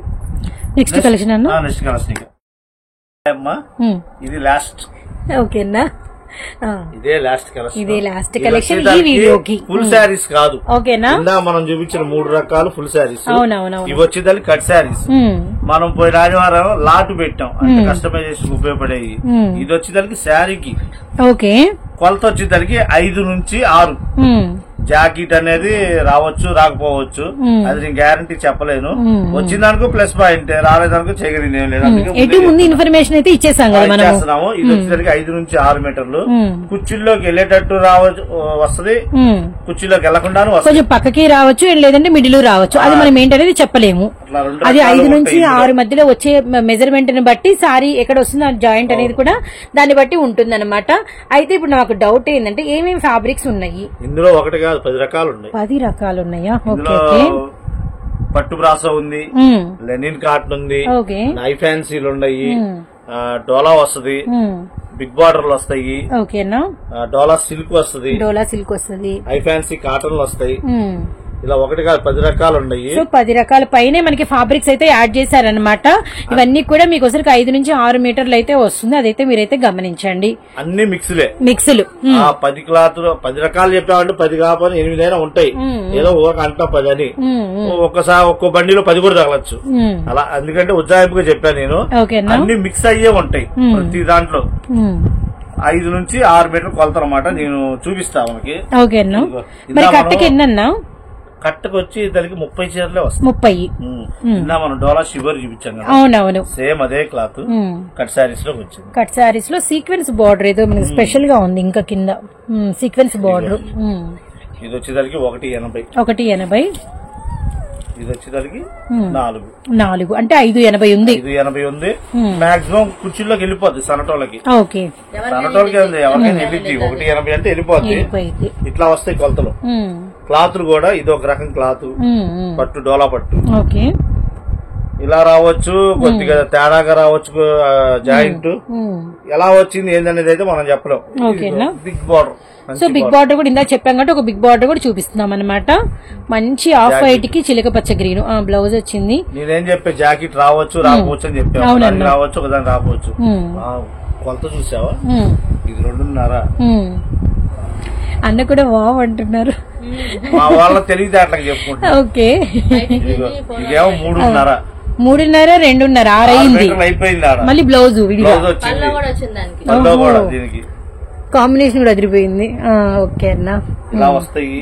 నెక్స్ట్ కలెక్షన్ అన్న. నెక్స్ట్ కలెక్షన్ అమ్మా, ఇది లాస్ట్. ఓకేనా? ఇదే లాస్ట్ కలెక్షన్. ఇదే లాస్ట్ కలెక్షన్ ఈ వీడియోకి. ఫుల్ శారీస్ కాదు, ఓకేనా? మనం చూపించిన 3 రకాలు ఫుల్ శారీస్. అవునవును. ఇవి వచ్చేదాన్ని కట్ శారీస్. మనం పోయి ఆదివారం లాట్ పెట్టాం అంటే కస్టమైజేషన్ ఉపయోగపడేవి. ఇది వచ్చేదానికి శారీకి ఓకే కొలత వచ్చేదానికి 5 నుంచి 6. జాకెట్ అనేది రావచ్చు రాకపోవచ్చు, అది నేను గ్యారంటీ చెప్పలేను. వచ్చిందనుకో ప్లస్ పాయింట్, రాలేదనుకో చేయగలిగింది ఏం లేదు. ముందు ఇన్ఫర్మేషన్ అయితే ఇచ్చేస్తున్నాము. ఇది వచ్చేసరికి 5 నుంచి 6 మీటర్లు కుర్చీల్లోకి వెళ్ళేటట్టు వస్తుంది, కుర్చీలోకి వెళ్లకుండా కొంచెం పక్కకి రావచ్చు, లేదంటే మిడిల్ రావచ్చు. అది మనం ఏంటనేది చెప్పలేము. అది 5 నుంచి 6 మధ్యలో వచ్చే మెజర్మెంట్ ని బట్టి సారీ ఎక్కడ వస్తుంది ఆ జాయింట్ అనేది కూడా దాన్ని బట్టి ఉంటుంది అనమాట. అయితే ఇప్పుడు నాకు డౌట్ ఏంటంటే ఏమేమి ఫ్యాబ్రిక్స్ ఉన్నాయి ఇందులో? ఒకటి కాదు 10 రకాలు ఉన్నాయి. 10 రకాలు ఉన్నాయా? పట్టు బ్రాసో ఉంది, లెనిన్ కాటన్ ఉంది, నై ఫ్యాన్సీలు ఉన్నాయి, డోలా వస్తుంది, బిగ్ బార్డర్లు వస్తాయి, ఓకేనా, డోలా సిల్క్ వస్తుంది, హై ఫ్యాన్సీ కాటన్లు వస్తాయి. ఇలా ఒకటి కాదు 10 రకాలు ఉన్నాయి. సో 10 రకాల పైనే మనకి ఫ్యాబ్రిక్స్ అయితే యాడ్ చేశారనమాట. ఇవన్నీ కూడా మీకు ఒకసారికి 5 నుంచి 6 మీటర్లు అయితే వస్తుంది. అదైతే మీరైతే గమనించండి. అన్ని మిక్స్లు 10 క్లాతులు 10 రకాలు చెప్పామంటే 10 కాకపోతే 8 అయినా ఉంటాయి. ఏదో ఒక అంట 10 అని ఒక్కసారి ఒక్కో బండిలో 10 కూడా తగలచ్చు అలా. ఎందుకంటే ఉజ్జాయింపుగా చెప్పాను నేను. అన్ని మిక్స్ అయ్యే ఉంటాయి ప్రతి దాంట్లో. 5 నుంచి 6 మీటర్లు కొలత అనమాట. నేను చూపిస్తా మనకి. కట్టకు వచ్చి దానికి 30 చీరలే వస్తాయి. 30 మనం డోలా షివర్ చూపించాం కదా. అవునవును, సేమ్ అదే క్లాత్ కట్ సారీస్ లో వచ్చింది. కట్ సారీస్ లో సీక్వెన్స్ బార్డర్ ఏదో మనకి స్పెషల్ గా ఉంది. ఇంకా కింద సీక్వెన్స్ బార్డర్. ఇది వచ్చేదానికి 180. ఇది వచ్చేదానికి 4 అంటే 580 ఉంది. 580 ఉంది. మాక్సిమం కుర్చీలోకి వెళ్ళిపోద్ది సనటోళ్ళకి. సనటోళ్ళకి ఎవరికైనా వెళ్ళిద్ది. 180 అంటే వెళ్ళిపోద్ది. ఇట్లా వస్తాయి కొలతలు. క్లాతులు కూడా ఇది ఒక రకం క్లాత్, పట్టు డోలా పట్టు. ఇలా రావచ్చు, కొద్దిగా తేడాగా రావచ్చు జాయింట్. ఎలా వచ్చింది ఏందనేది అయితే మనం చెప్పలేం. Big border. So big border కూడా ఇందా చెప్పాం కాబట్టి ఒక బిగ్ బార్డర్ కూడా చూపిస్తున్నాం అనమాట. మంచి ఆఫ్ వైట్ కి చిలక పచ్చ గ్రీన్ బ్లౌజ్ వచ్చింది. నేనేం చెప్పే జాకెట్ రావచ్చు రాకపోవచ్చు అని చెప్పాను. రావచ్చు ఒకదాని రాకపోవచ్చు. కొలత చూసావా? ఇది 2.5. అన్న కూడా వావ్ అంటున్నారు. మా వాళ్ళ తెలివితేటలకు చెప్పుకుంటా. ఓకే, ఇదేమో 3.5. 2.5 6 అయింది. మళ్ళీ బ్లౌజ్ దీనికి కాంబినేషన్ కూడా అదిరిపోయింది. ఓకే అన్న. ఇలా వస్తాయి.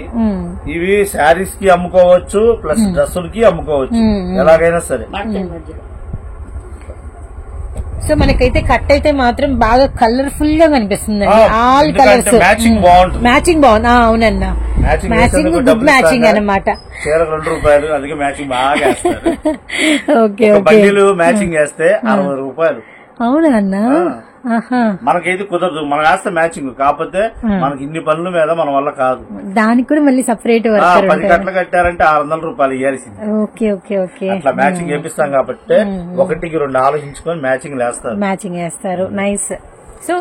ఇవి శారీస్ కి అమ్ముకోవచ్చు, ప్లస్ డ్రెస్సులకి అమ్ముకోవచ్చు, ఎలాగైనా సరే. సో మనకైతే కట్ అయితే మాత్రం బాగా కలర్ఫుల్ గా కనిపిస్తుంది. ఆల్ కలర్స్ మ్యాచింగ్ బాగుంది. అవునన్న, మ్యాచింగ్ గుడ్ మ్యాచింగ్ అనమాట. ₹2, అందుకే మ్యాచింగ్ బాగా వేస్తారు. ఓకే, బండిలు మ్యాచింగ్ వేస్తే ₹60. అవునా అన్న? మనకైతే కుదరదు. మనం వేస్తే మ్యాచింగ్, కాకపోతే మనకి ఇన్ని పనుల మీద మన వల్ల కాదు. దానికి కూడా మళ్ళీ సపరేట్ 10 కట్టలు కట్టారంటే ₹600 ఇవ్వాల్సింది. అట్లా మ్యాచింగ్ వేపిస్తాం కాబట్టి 1కి 2 ఆలోచించుకొని మ్యాచింగ్ వేస్తారు. నైస్. సో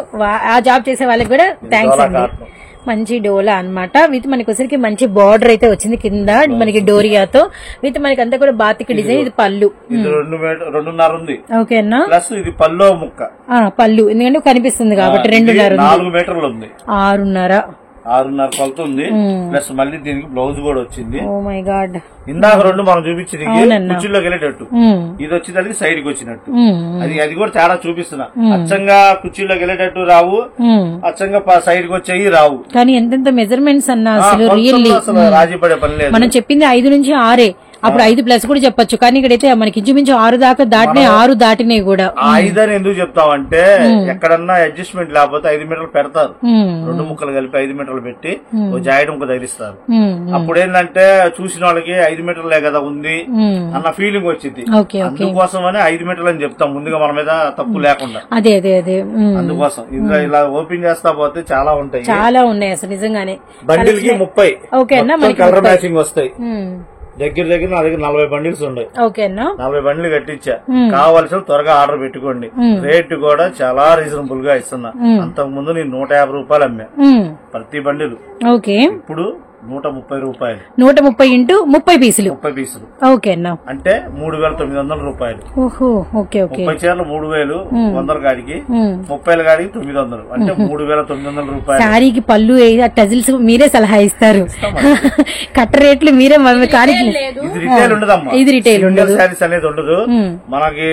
ఆ జాబ్ చేసే వాళ్ళకి కూడా థ్యాంక్స్ అండి. మంచి డోలా అన్నమాట. విత్ మనకి వచ్చరికి మంచి బార్డర్ అయితే వచ్చింది కింద మనకి డోరియాతో. విత్ మనకి అంతా కూడా బాతిక్ డిజైన్. ఇది పళ్ళు 2.5 ఉంది. ఓకేనా, ప్లస్ ఇది పళ్ళు ముక్క. పళ్ళు ఎందుకంటే కనిపిస్తుంది కాబట్టి 2.5 4 మీటర్లు ఉంది. 6.5 కొలత ఉంది. ప్లస్ మళ్ళీ దీనికి బ్లౌజ్ కూడా వచ్చింది. Oh my god. ఇందాక 2 మనం చూపించింది కుర్చీలోకి వెళ్ళేటట్టు, ఇది వచ్చేదానికి సైడ్ కి వచ్చినట్టు. అది కూడా తేడా చూపిస్తున్నా. అచ్చంగా కుర్చీలోకి వెళ్ళేటట్టు రావు, అచ్చంగా సైడ్ కి వచ్చేవి రావు. కానీ ఎంతెంత మెజర్మెంట్స్ అన్నా అసలు రియల్లీ రాజీ పడే పని లేదు. మనం చెప్పింది 5 నుంచి 6. అప్పుడు 5+ కూడా చెప్పొచ్చు, కానీ ఇక్కడైతే మనకి ఇంచుమించు 6 దాకా దాటినాయి. 6 దాటినాయి కూడా. 5 అని ఎందుకు చెప్తామంటే ఎక్కడన్నా అడ్జస్ట్మెంట్ లేకపోతే 5 మీటర్లు పెడతారు. 2 ముక్కలు కలిపి 5 మీటర్లు పెట్టి ఓ జాయిడ్ ముక్క తగిలిస్తారు. అప్పుడు ఏంటంటే చూసిన వాళ్ళకి 5 మీటర్లే కదా ఉంది అన్న ఫీలింగ్ వచ్చింది. అందుకోసమని 5 మీటర్లు అని చెప్తాం ముందుగా, మన మీద తప్పు లేకుండా. అదే అందుకోసం ఇలా ఓపెన్ చేస్తా పోతే చాలా ఉన్నాయి అసలు నిజంగానే. బండిల్కి 30 కలర్ మ్యాచింగ్ వస్తాయి. దగ్గర నా దగ్గర 40 బండిల్స్ ఉన్నాయి. 40 బండిలు కట్టించా. కావాల్సిన త్వరగా ఆర్డర్ పెట్టుకోండి. రేట్ కూడా చాలా రీజనబుల్ గా ఇస్తున్నా. అంతకు ముందు నేను ₹150 అమ్మా ప్రతి బండిలు. ఇప్పుడు ₹130. 130 ఇంటూ 30 పీసులు. 30 పీసులు. ఓకే అన్న. అంటే ₹3,900. ఓహో, ఓకే. 30 చీరలు 3,000, 100 కాడికి 30 కాడికి 900, అంటే ₹3,900. శారీకి పళ్ళు టజిల్స్ మీరే సలహా ఇస్తారు. కట్ట రేట్లు మీరే. ఇది రిటైల్ ఉండదమ్మా. ఇది రిటైల్ ఉండదు. శారీస్ అనేది ఉండదు. మనకి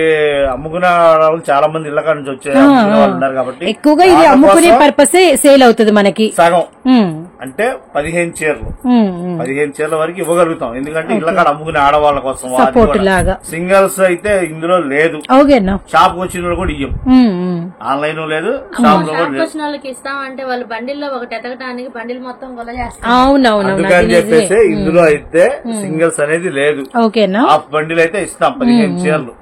అమ్ముకునే వాళ్ళు చాలా మంది ఇళ్ల కాడ నుంచి వచ్చే వాళ్ళు ఉన్నారు కాబట్టి ఎక్కువగా ఇది అమ్ముకునే పర్పస్ సేల్ అవుతుంది మనకి. సగం అంటే 15 చీరలు చీరలు 15 చీరల వరకు ఇవ్వగలుగుతాం. ఎందుకంటే ఇళ్ళ కాడ అమ్ముకునే ఆడవాళ్ళ కోసం. సింగిల్స్ అయితే ఇందులో లేదు. షాప్ వచ్చిన వాళ్ళు కూడా ఇయ్యం. ఆన్లైన్ లేదు, షాప్ లో వచ్చిన వాళ్ళకి ఇస్తామంటే వాళ్ళు బండిల్లో ఒకటి ఎతకడానికి బండిల్ మొత్తం గొల్ల చేస్తారు. అందుకని చెప్పేసి ఇందులో అయితే సింగిల్స్ అనేది లేదు. హాఫ్ బండిల్ అయితే ఇస్తాం. 15 చీరలు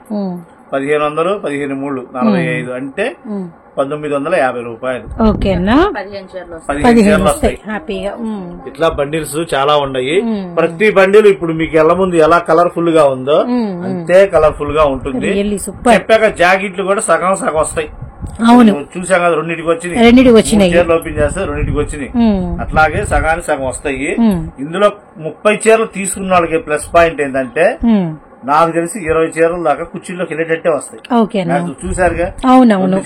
1500, 15 3 45 అంటే 1950 రూపాయలు. ఓకేనా, 15 చీరలు వస్తాయి. ఇట్లా బండిల్స్ చాలా ఉన్నాయి. ప్రతి బండిల్ ఇప్పుడు మీకు ఎలా ముందు ఎలా కలర్ఫుల్ గా ఉందో అంతే కలర్ఫుల్ గా ఉంటుంది. చెప్పాక జాకెట్లు కూడా సగం సగం వస్తాయి. అవును, చూసాం కదా, రెండింటికి వచ్చినాయి. చీరలు ఓపెన్ చేస్తే రెండింటికి వచ్చినాయి. అట్లాగే సగానికి సగం వస్తాయి. ఇందులో 30 చీరలు తీసుకున్న వాళ్ళకి ప్లస్ పాయింట్ ఏంటంటే నాకు తెలిసి 20 చీరల దాకా కుర్చీలోకి వెళ్ళేటట్టే వస్తాయి. చూసారుగా, 3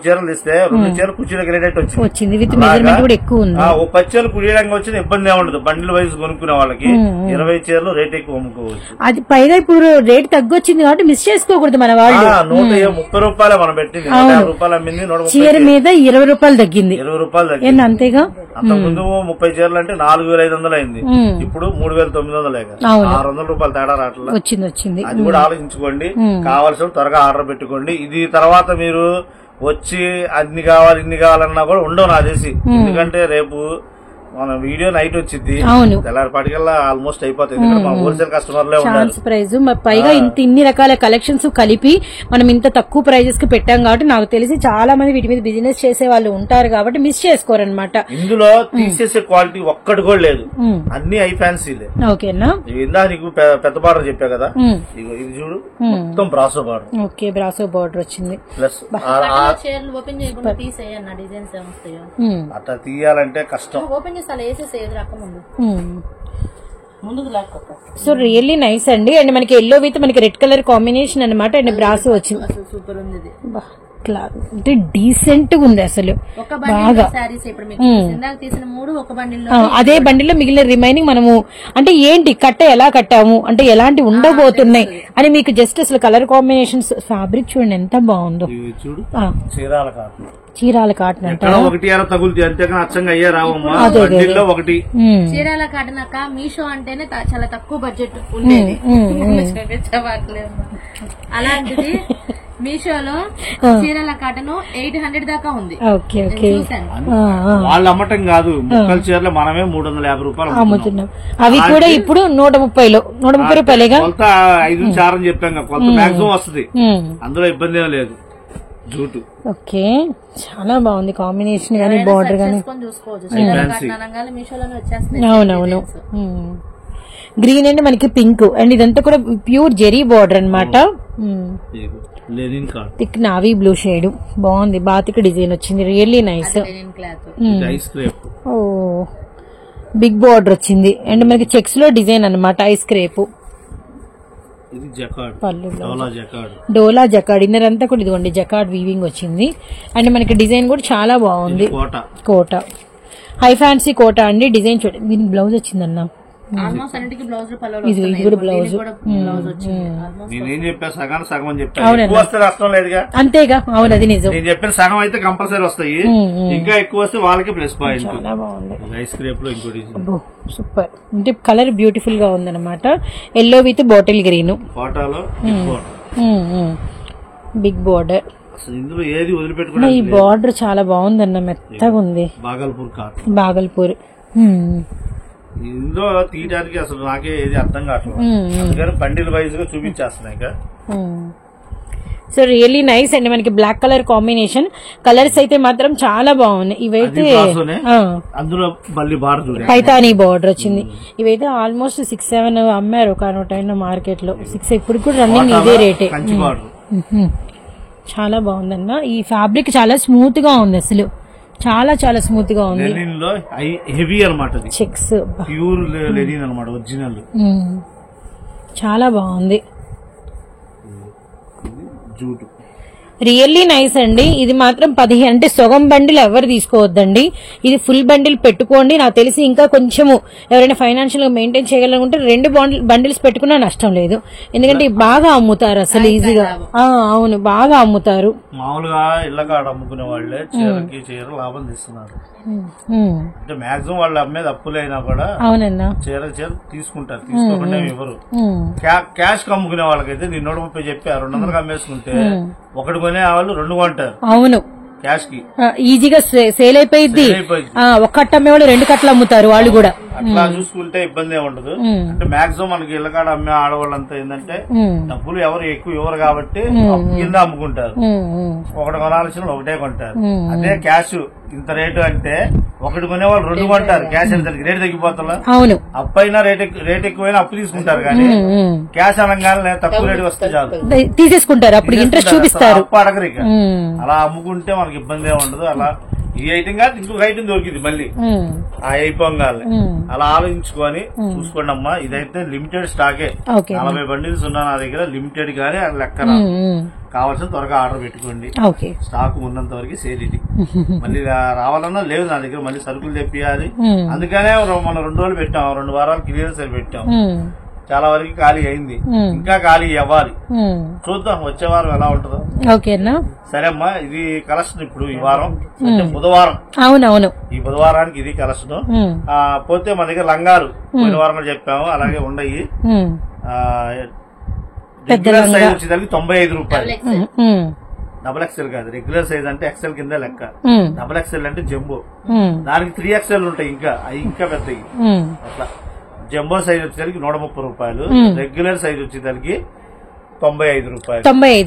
చీరలు ఇస్తే 2 చీరలు కుర్చీలోకి వెళ్ళేటట్టు వచ్చింది. 10 చీరలు కుడియడానికి వచ్చిన ఇబ్బంది ఏముండదు. బండిల్ వైజ్ కొనుక్కునే వాళ్ళకి 20 చీరలు రేట్ ఎక్కువ అమ్ముకోవచ్చు. అది పైగా ఇప్పుడు రేట్ తగ్గొచ్చింది కాబట్టి మిస్ చేసుకోకూడదు మన వాళ్ళు. 130 రూపాయలు మనం పెట్టింది, 150 రూపాయలు అమ్మింది. చీర మీద 20 రూపాయలు తగ్గింది. 20 రూపాయలు తగ్గింది అంతేగా. అంతకుముందు 30 చీరలు అంటే 4500 అయింది. ఇప్పుడు 3900. 600 రూపాయలు తేడా రావట్లేదు. వచ్చింది. అది కూడా ఆలోచించుకోండి. కావాల్సిన త్వరగా ఆర్డర్ పెట్టుకోండి. ఇది తర్వాత మీరు వచ్చి అన్ని కావాలి ఇన్ని కావాలన్నా కూడా ఉండవు నాకు తెలిసి. ఎందుకంటే రేపు మన వీడియో నైట్ వచ్చింది, తెల్లారిపాటికల్లా ఆల్మోస్ట్ అయిపోతుంది. హోల్సేల్ కస్టమర్లే ఛాన్స్ ప్రైజ్ పైగా ఇన్ని రకాల కలెక్షన్స్ కలిపి మనం ఇంత తక్కువ ప్రైజెస్ కి పెట్టాం కాబట్టి నాకు తెలిసి చాలా మంది వీటి మీద బిజినెస్ చేసే వాళ్ళు ఉంటారు కాబట్టి మిస్ చేసుకోరనమాట. ఇందులో తీసేసే క్వాలిటీ ఒక్కటి కూడా లేదు, అన్ని ఐ ఫ్యాన్సీలే. ఓకేనా, ఇందా నీకు పెద్ద బార్డర్ చెప్పా కదా, ఇది చూడు మొత్తం brasso border. Okay, brasso border వచ్చింది. ప్లస్ అట్లా తీయాలంటే కష్టం. సో రియల్లీ నైస్ అండి. అండ్ మనకి ఎల్లో విత్ మనకి రెడ్ కలర్ కాంబినేషన్ అనమాట. అండ్ బ్రాసో వచ్చింది. సూపర్ ఉంది. అంటే డీసెంట్ గా ఉంది అసలు బాగా. అదే బండిలో మిగిలిన రిమైనింగ్ మనము అంటే ఏంటి ఎలా కట్టాము అంటే ఎలాంటి ఉండబోతున్నాయి అని మీకు జస్ట్ అసలు కలర్ కాంబినేషన్స్ ఫ్యాబ్రిక్ చూడండి ఎంత బాగుందో. చీరాల కాటన్ అంటారా? చీరాల కాటన్ అక్క మీషో అంటేనే చాలా తక్కువ బడ్జెట్ ఉండేది. అలాంటిది మీషోలో చీరాల కాటన్ 800 దాకా ఉంది. వాళ్ళు అమ్మటం కాదు, ముక్కల చీరలు మనమే 350 రూపాయలు అమ్ముతున్నాం. అవి కూడా ఇప్పుడు 130 రూపాయలేగా. కొలత 5 చారని చెప్పాం కదా, కొలత మాక్సిమం వస్తుంది, అందులో ఇబ్బంది ఏం లేదు. జూటు ఓకే, చాలా బాగుంది కాంబినేషన్ గానీ బార్డర్ గానీ. అవునవును, గ్రీన్ అండ్ మనకి పింక్ అండ్ ఇదంతా కూడా ప్యూర్ జెరీ బార్డర్ అనమాట. థిక్ నావీ బ్లూ షేడ్ బాగుంది. బాతిక్ డిజైన్ వచ్చింది, రియల్లీ నైస్. ఓ బిగ్ బార్డర్ వచ్చింది అండ్ మనకి చెక్స్ లో డిజైన్ అనమాట. ఐస్ క్రేప్ డోలా జకాడ్ ఇన్నర్ అంతా కూడా ఇదిగోండి జకాడ్ వీవింగ్ వచ్చింది. అండ్ మనకి డిజైన్ కూడా చాలా బాగుంది. కోట హై ఫ్యాన్సీ కోట అండి. డిజైన్ చూడండి, దీనికి బ్లౌజ్ వచ్చిందన్న. అంతేగా, అవును అది నిజం. నేను చెప్పిన సగం అయితే కంపల్సరీ వస్తాయి, ఇంకా ఎక్కువ వస్తే వాళ్ళకి ప్లస్ పాయింట్. చాలా బాగుంది. ఐస్ క్రేప్ లో ఇంకోటి సూపర్ అంటే కలర్ బ్యూటిఫుల్ గా ఉందన్నమాట. ఎల్లో విత్ బాటిల్ గ్రీన్, ఫోటోలో బిగ్ బార్డర్. ఇందులో ఏది వదిలిపెట్టుకున్నా ఈ బార్డర్ చాలా బాగుందన్న, మెత్తగా ఉంది. బాగల్పూర్ ఇందులో తీయడానికి అసలు నాకే ఏది అర్థం కావట్లేదు, అందుకని బండిల్ వైజ్ గా చూపించేస్తున్నాయి. సో రియల్లీ నైస్ అండి. మనకి బ్లాక్ కలర్ కాంబినేషన్, కలర్స్ అయితే మాత్రం చాలా బాగున్నాయి. ఇవైతే అందులో పైతానీ బార్డర్ వచ్చింది. ఇవైతే ఆల్మోస్ట్ 6-7 అమ్మారు ఒక టైం మార్కెట్ లో. 6 ఇప్పుడు కూడా రన్నింగ్ ఇదే రేటే. చాలా బాగుందన్న. ఈ ఫ్యాబ్రిక్ చాలా స్మూత్ గా ఉంది, అసలు చాలా చాలా స్మూత్ గా ఉంది. హెవీ అన్నమాట, చెక్స్ ప్యూర్ లెనిన్ అన్నమాట, ఒరిజినల్. చాలా బాగుంది. రియల్లీ నైస్ అండి. ఇది మాత్రం 15 అంటే సగం బండిల్ ఎవరు తీసుకోవద్దండి, ఇది ఫుల్ బండిల్ పెట్టుకోండి. నాకు తెలిసి ఇంకా కొంచెము ఎవరైనా ఫైనాన్షియల్ గా మెయింటైన్ చేయగలనుకుంటే 2 బండిల్స్ పెట్టుకున్నా నష్టం లేదు. ఎందుకంటే బాగా అమ్ముతారు అసలు ఈజీగా. అవును, బాగా అమ్ముతారు. మామూలుగా ఇళ్ల కాడ అమ్ముకునే వాళ్ళే చీరకి చీర లాభం తీస్తున్నారు. అంటే మాక్సిమం వాళ్ళు అమ్మేది అప్పులైనా కూడా అవునన్నా చీర తీసుకుంటారు, తీసుకోకుండా ఇవ్వరు. క్యాష్ కి అమ్ముకునే వాళ్ళకైతే నేను 130 చెప్పి 200కి అమ్మేసుకుంటే ఒకటి కొనే వాళ్ళు 2 కొంటారు. అవును, క్యాష్ కి ఈజీగా సేల్ అయిపోయింది. ఒక కట్ట అమ్మేవాళ్ళు 2 కట్టలు అమ్ముతారు వాళ్ళు కూడా. అట్లా చూసుకుంటే ఇబ్బంది ఉండదు. అంటే మాక్సిమం మనకి ఇళ్ళకాడ అమ్మే ఆడవాళ్ళంతా ఏంటంటే డబ్బులు ఎవరు ఎక్కువ ఇవ్వరు కాబట్టి కింద అమ్ముకుంటారు. ఒకటి కొనాల్సిన ఒకటే కొంటారు. అదే క్యాష్ ఇంత రేటు అంటే ఒకటి కొనేవాళ్ళు 2 కొంటారు. క్యాష్ అంటే రేటు తగ్గిపోతా. అవును, అప్పు అయినా రేట్ ఎక్కువైనా అప్పు తీసుకుంటారు, కానీ క్యాష్ అనగానే తక్కువ రేటు వస్తే చాలు తీసేసుకుంటారు. అప్పుడు ఇంట్రెస్ట్ చూపిస్తారు, అప్పు అడగరు. ఇక అలా అమ్ముకుంటే మనకి ఇబ్బంది ఉండదు. అలా ఈ ఐటమ్ కాదు ఇంకొక ఐటమ్ దొరికింది మళ్ళీ ఆ అయిపోగానే. అలా ఆలోచించుకొని చూసుకోండి అమ్మా. ఇదైతే లిమిటెడ్ స్టాకే, 40 బండిల్స్ ఉన్నా నా దగ్గర. లిమిటెడ్ గానే లెక్క కావాల్సిన త్వరగా ఆర్డర్ పెట్టుకోండి. స్టాక్ ఉన్నంత వరకు సేల్ ఇది. మళ్ళీ రావాలన్నా లేదు నా దగ్గర, మళ్ళీ సరుకులు తెప్పియాలి. అందుకనే మనం 2 రోజులు పెట్టాం, 2 వారాలు క్లియర్ సేల్ పెట్టాం. చాలా వరకు ఖాళీ అయింది, ఇంకా ఖాళీ అవ్వాలి. చూద్దాం వచ్చే వారం ఎలా ఉంటుందో. ఓకేనా? సరే అమ్మా, ఇది కలెక్షన్ ఇప్పుడు ఈ వారం బుధవారం. అవునవును, ఈ బుధవారానికి ఇది కలెక్షన్. పోతే మన దగ్గర లంగాలు పోయిన వారం కూడా చెప్పాము, అలాగే ఉండయి. రెగ్యులర్ సైజ్ వచ్చేదానికి 95 రూపాయలు. డబుల్ ఎక్స్ఎల్ కాదు, రెగ్యులర్ సైజ్ అంటే ఎక్స్ఎల్ కింద లెక్క. డబుల్ ఎక్స్ఎల్ అంటే జంబో, దానికి 3XL ఉంటాయి, ఇంకా అవి ఇంకా పెద్దవి. అట్లా జంబో సైజ్ వచ్చేసరికి 130 రూపాయలు, రెగ్యులర్ సైజ్ వచ్చేసరికి 95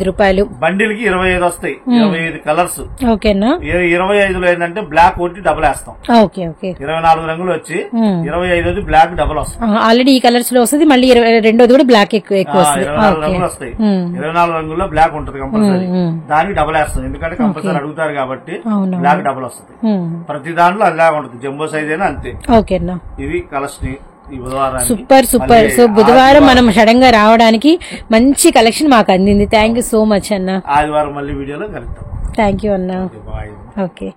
రూపాయలు. బండిల్ కి 25 వస్తాయి, 25 కలర్స్. ఓకేనా? 25లో ఏంటంటే బ్లాక్ ఒకటి డబుల్ వేస్తాం. 24 రంగులు వచ్చి 25 బ్లాక్ డబుల్ వస్తాయి. ఆల్రెడీ ఈ కలర్స్ లో వస్తుంది, మళ్ళీ 22 కూడా బ్లాక్ ఎక్కువ 24 రంగులు వస్తాయి. 24 రంగుల్లో బ్లాక్ ఉంటుంది కంపల్సరీ, దానికి డబుల్ వేస్తాం. ఎందుకంటే కంపల్సరీ అడుగుతారు కాబట్టి బ్లాక్ డబుల్ వస్తుంది. ప్రతి దాంట్లో అలా ఉంటుంది, జంబో సైజ్ అయినా అంతే. ఓకేనా? ఇది కలెక్షన్ సూపర్ సూపర్. సో బుధవారం మనం సడన్ గా రావడానికి మంచి కలెక్షన్ మాకు అందింది. థ్యాంక్ యూ సో మచ్ అన్న. ఆదివారం మళ్ళీ వీడియోలో కలుద్దాం. థ్యాంక్ యూ అన్న. ఓకే.